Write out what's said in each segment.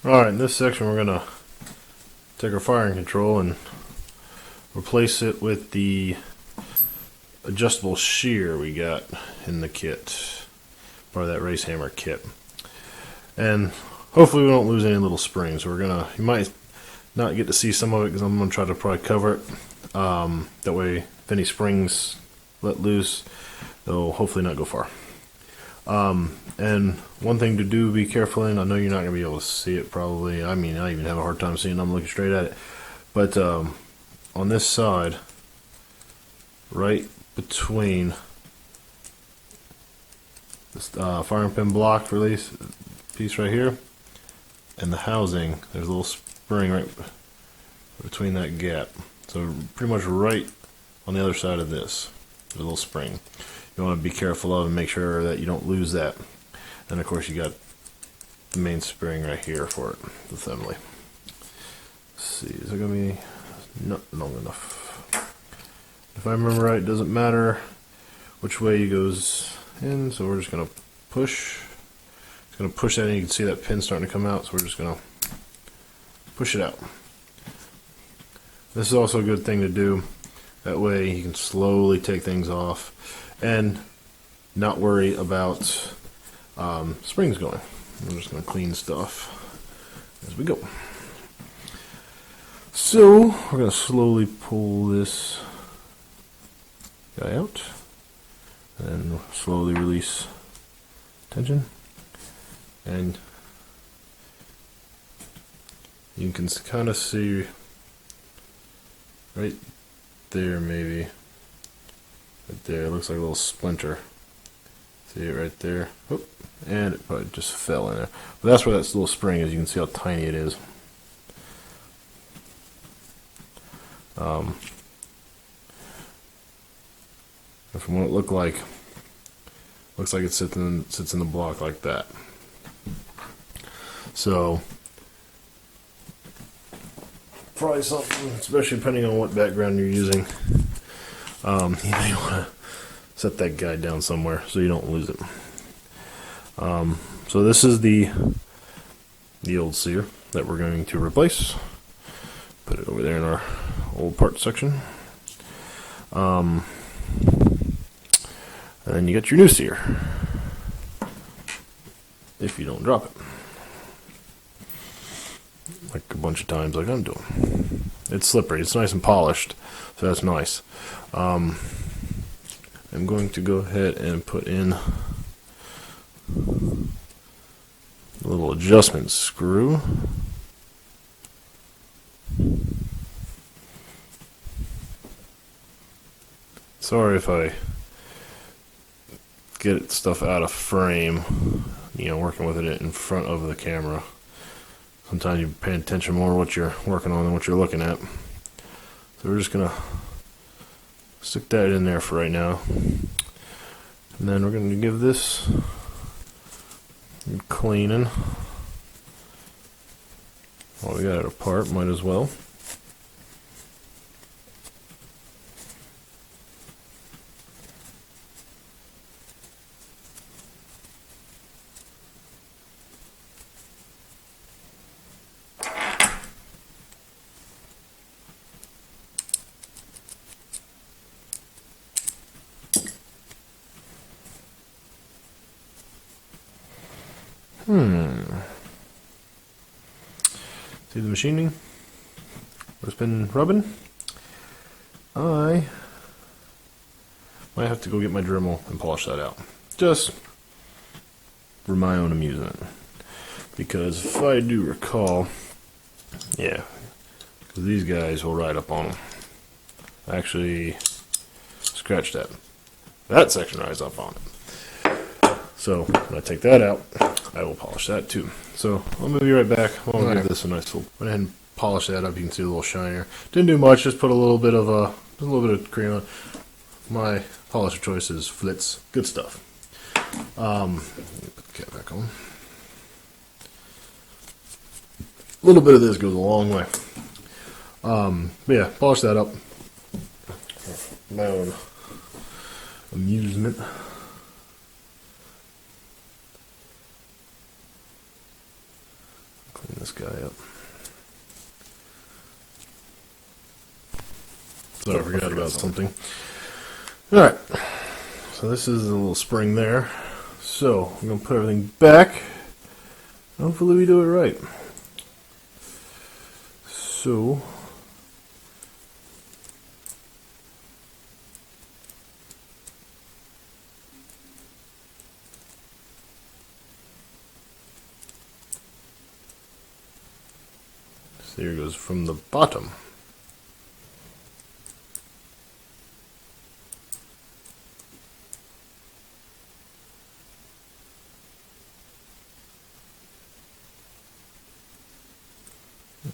Alright, in this section we're going to take our firing control and replace it with the adjustable shear we got in the kit, part of that race hammer kit. And hopefully we don't lose any little springs. You might not get to see some of it because I'm going to try to probably cover it. That way if any springs let loose, they'll hopefully not go far. And one thing to do, be careful in, I know you're not going to be able to see it probably, I mean I even have a hard time seeing it, I'm looking straight at it, but on this side, right between this firing pin block release piece right here and the housing, there's a little spring right between that gap. So pretty much right on the other side of this, there's a little spring you want to be careful of and make sure that you don't lose that. And of course you got the main spring right here for it, the assembly. Let's see, is it going to be not long enough? If I remember right, it doesn't matter which way he goes in, so we're just going to push. It's going to push that in, you can see that pin starting to come out, so we're just going to push it out. This is also a good thing to do, that way you can slowly take things off and not worry about springs going. I'm just going to clean stuff as we go. So we're going to slowly pull this guy out and slowly release tension, and you can kind of see right there, maybe right there, it looks like a little splinter. See it right there? Oop, and it probably just fell in there. But that's where that little spring is. You can see how tiny it is. And from what it looks like it sits in the block like that. So probably something, especially depending on what background you're using, you may want to set that guide down somewhere so you don't lose it. So this is the old Sear that we're going to replace. Put it over there in our old parts section. And then you get your new Sear, if you don't drop it, like a bunch of times like I'm doing. It's slippery, it's nice and polished, so that's nice. I'm going to go ahead and put in a little adjustment screw. Sorry if I get stuff out of frame, working with it in front of the camera. Sometimes you're paying attention more to what you're working on than what you're looking at. So we're just going to stick that in there for right now. And then we're going to give this a cleaning. While we got it apart, might as well. See the machining? What's been rubbing? I might have to go get my Dremel and polish that out. Just for my own amusement. Because if I do recall, yeah, because these guys will ride up on them. Actually, scratch that. That section rides up on it. So when I take that out, I will polish that too. So I'm gonna be right back. I'll give this a nice little. Went ahead and polish that up. You can see a little shinier. Didn't do much. Just put a little bit of cream on. My polish of choice is Flitz. Good stuff. Put the cap back on. A little bit of this goes a long way. But yeah, polish that up. My own amusement. Clean this guy up. So I forgot about something. Alright, so this is a little spring there. So I'm going to put everything back. Hopefully we do it right. So Sear goes from the bottom.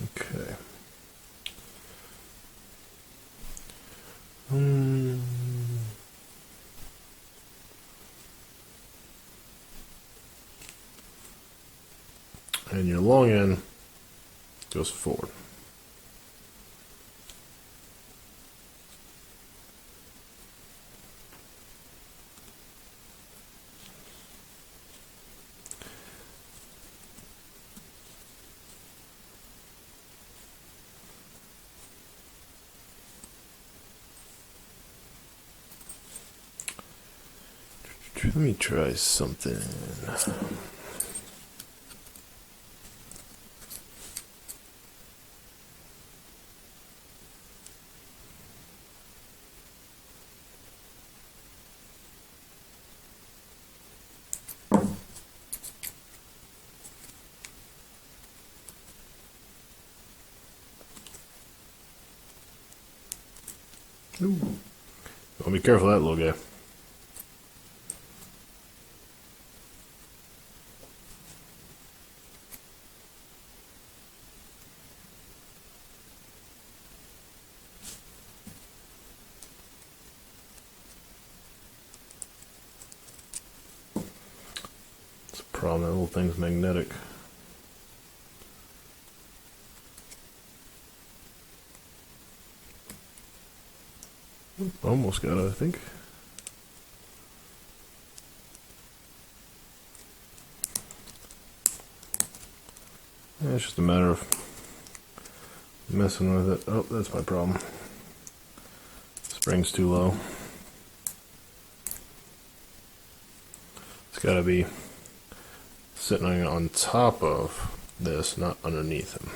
Okay. And your long end goes forward. Let me try something. Ooh. Well, be careful of that little guy. It's a problem, that little thing's magnetic. Almost got it, I think. Yeah, it's just a matter of messing with it. Oh, that's my problem. Spring's too low. It's got to be sitting on top of this, not underneath him.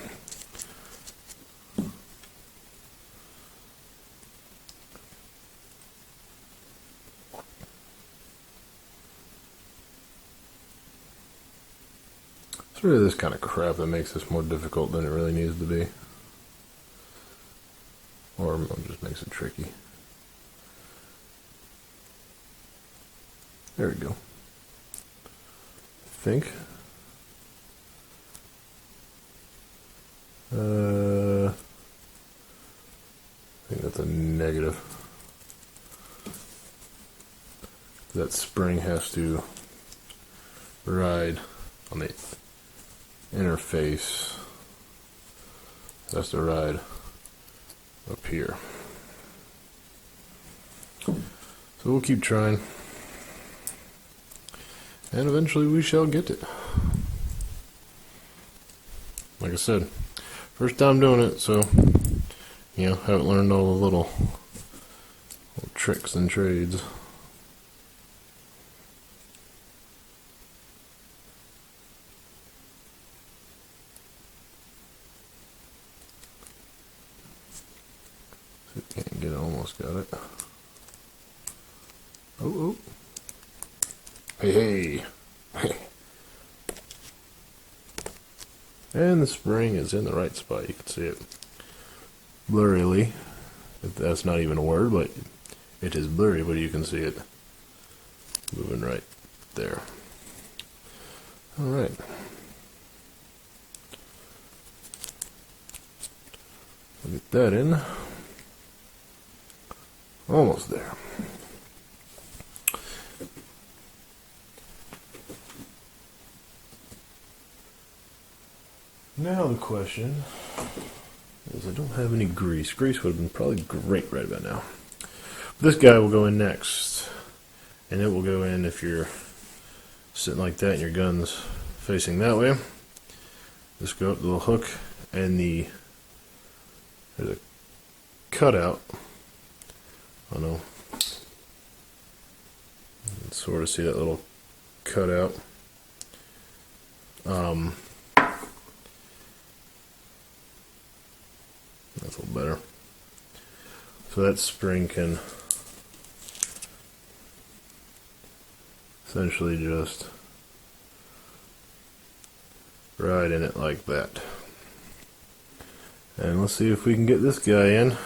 It's really this kind of crap that makes this more difficult than it really needs to be. Or just makes it tricky. There we go. I think. I think that's a negative. That spring has to ride on the interface. It has to ride up here. So we'll keep trying. And eventually we shall get it. Like I said, first time doing it, so, you know, haven't learned all the little tricks and trades. Can't get it, almost got it. Oh, oh. Hey, hey. And the spring is in the right spot. You can see it blurrily. That's not even a word, but it is blurry, but you can see it moving right there. Alright. We'll get that in. Almost there. Now the question is, I don't have any grease. Grease would have been probably great right about now. This guy will go in next, and it will go in if you're sitting like that and your gun's facing that way. Just go up the little hook and there's a cutout. I don't know. You can sort of see that little cutout. That's a little better. So that spring can essentially just ride in it like that. And let's see if we can get this guy in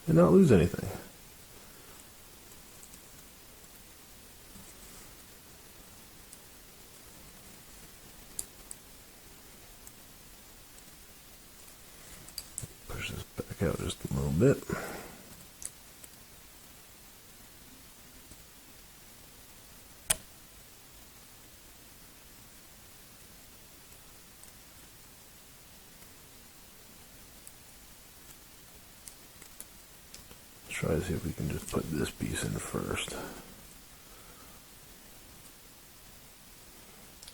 and not lose anything. Push this back out just a little bit. Try to see if we can just put this piece in first.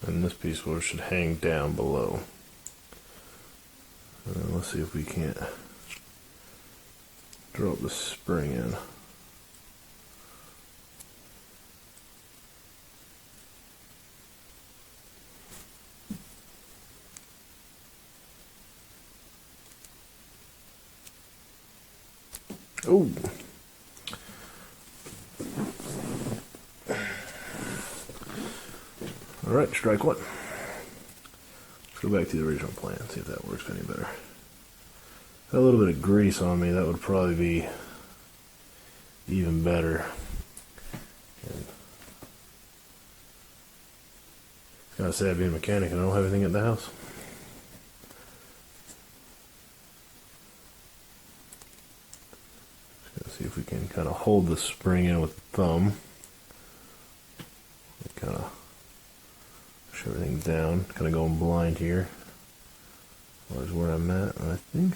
And this piece should hang down below. And then let's see if we can't drop the spring in. Oh. All right, strike one. Let's go back to the original plan, see if that works any better. Got a little bit of grease on me, that would probably be even better. And gotta say, being a mechanic, I don't have anything at the house. See if we can kind of hold the spring in with the thumb. Kind of push everything down. Kind of going blind here. That's where I'm at, I think.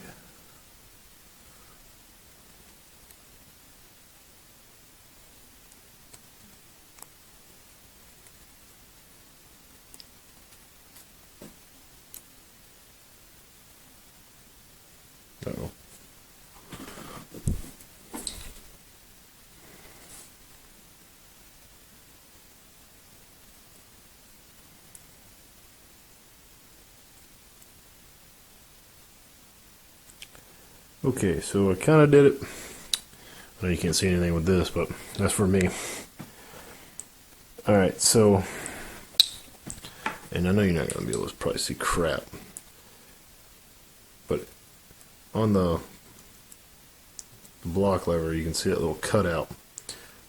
Uh-oh. Okay, so I kind of did it. I know you can't see anything with this, but that's for me. Alright, so, and I know you're not going to be able to probably see crap, but on the block lever, you can see that little cutout.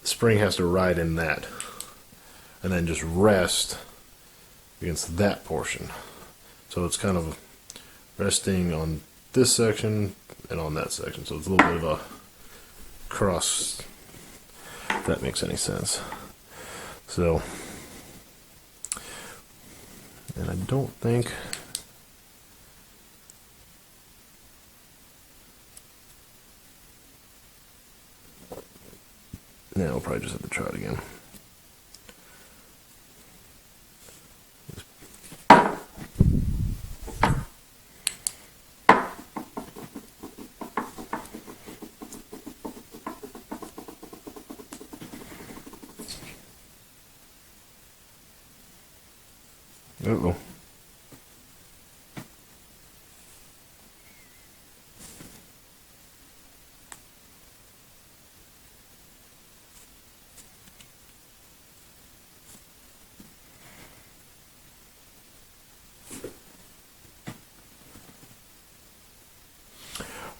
The spring has to ride in that, and then just rest against that portion. So it's kind of resting on this section and on that section, so it's a little bit of a cross, if that makes any sense. So, and I don't think now we'll probably just have to try it again. Uh-oh.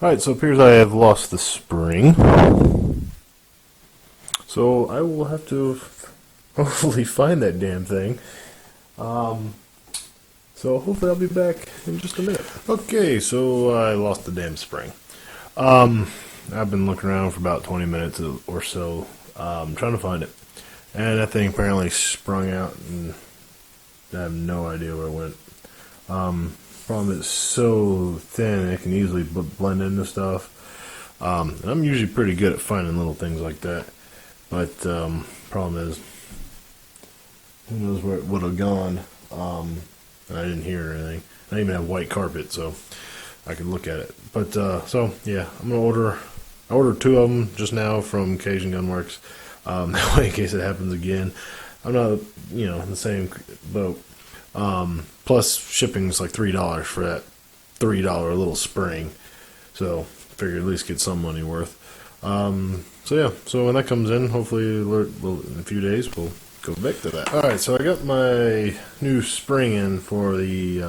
Alright, so it appears I have lost the spring. So I will have to hopefully find that damn thing. So hopefully I'll be back in just a minute. Okay, so I lost the damn spring. I've been looking around for about 20 minutes or so, trying to find it. And that thing apparently sprung out, and I have no idea where it went. Problem is it's so thin it can easily blend into stuff. And I'm usually pretty good at finding little things like that. But problem is, who knows where it would have gone. I didn't hear anything. I even have white carpet, so I can look at it. But so yeah, I'm gonna order. I ordered 2 of them just now from Cajun Gunworks. That way, in case it happens again, I'm not, in the same boat. Plus, shipping is like $3 for that $3 little spring. So, figure at least get some money worth. So yeah, so when that comes in, hopefully in a few days we'll go back to that. All right, so I got my new spring in for the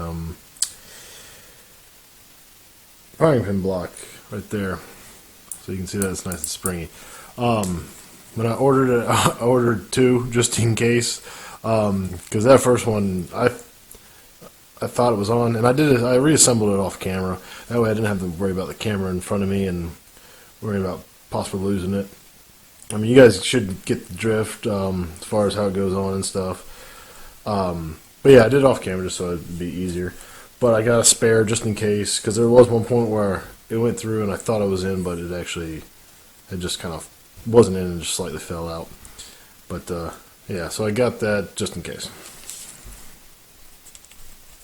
firing pin block right there. So you can see that it's nice and springy. When I ordered it, I ordered 2 just in case, because that first one I thought it was on, and I did it. I reassembled it off camera. That way I didn't have to worry about the camera in front of me and worry about possibly losing it. I mean, you guys should get the drift as far as how it goes on and stuff. But yeah, I did it off camera just so it'd be easier. But I got a spare just in case, because there was one point where it went through and I thought it was in, but it just kind of wasn't in and just slightly fell out. But yeah, so I got that just in case.